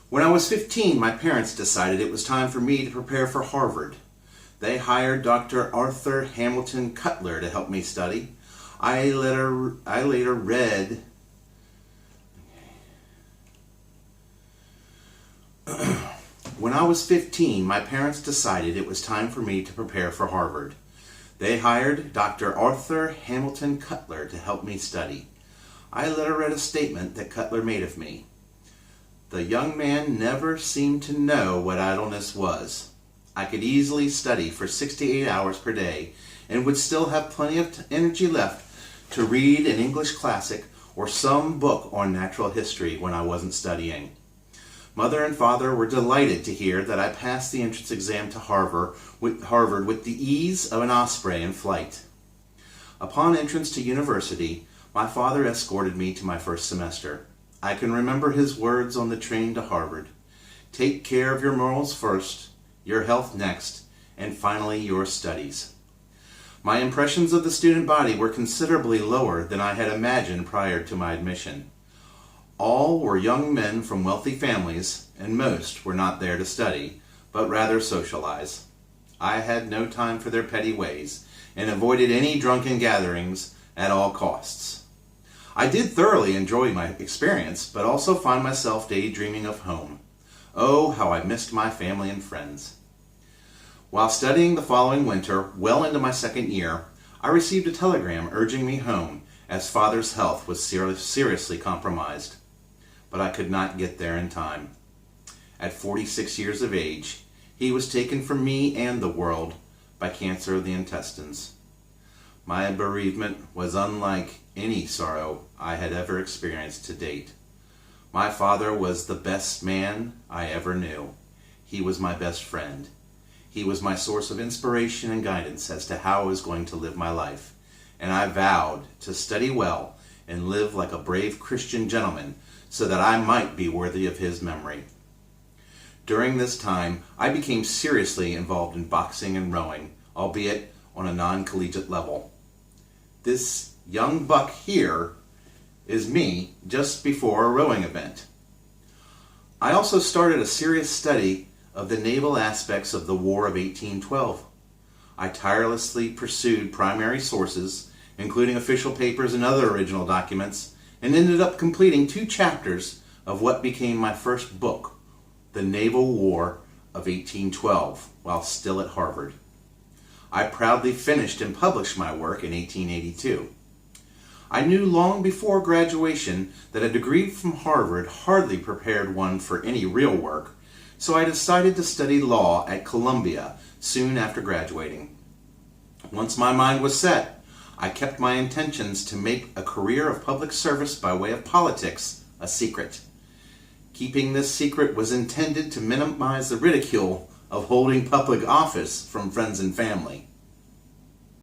When I was 15, my parents decided it was time for me to prepare for Harvard. They hired Dr. Arthur Hamilton Cutler to help me study. I later read When I was 15, my parents decided it was time for me to prepare for Harvard. They hired Dr. Arthur Hamilton Cutler to help me study. I later read a statement that Cutler made of me. The young man never seemed to know what idleness was. I could easily study for 6 to 8 hours per day and would still have plenty of energy left to read an English classic or some book on natural history when I wasn't studying. Mother and father were delighted to hear that I passed the entrance exam to Harvard with the ease of an osprey in flight. Upon entrance to university, my father escorted me to my first semester. I can remember his words on the train to Harvard. Take care of your morals first, your health next, and finally your studies. My impressions of the student body were considerably lower than I had imagined prior to my admission. All were young men from wealthy families, and most were not there to study, but rather socialize. I had no time for their petty ways, and avoided any drunken gatherings at all costs. I did thoroughly enjoy my experience, but also find myself daydreaming of home. Oh, how I missed my family and friends. While studying the following winter, well into my second year, I received a telegram urging me home, as father's health was seriously compromised. But I could not get there in time. At 46 years of age, he was taken from me and the world by cancer of the intestines. My bereavement was unlike any sorrow I had ever experienced to date. My father was the best man I ever knew. He was my best friend. He was my source of inspiration and guidance as to how I was going to live my life, and I vowed to study well and live like a brave Christian gentleman so that I might be worthy of his memory. During this time, I became seriously involved in boxing and rowing, albeit on a non-collegiate level. This young buck here is me just before a rowing event. I also started a serious study of the naval aspects of the War of 1812. I tirelessly pursued primary sources, including official papers and other original documents, and ended up completing 2 chapters of what became my first book, The Naval War of 1812, while still at Harvard. I proudly finished and published my work in 1882. I knew long before graduation that a degree from Harvard hardly prepared one for any real work, so I decided to study law at Columbia soon after graduating. Once my mind was set, I kept my intentions to make a career of public service by way of politics a secret. Keeping this secret was intended to minimize the ridicule of holding public office from friends and family.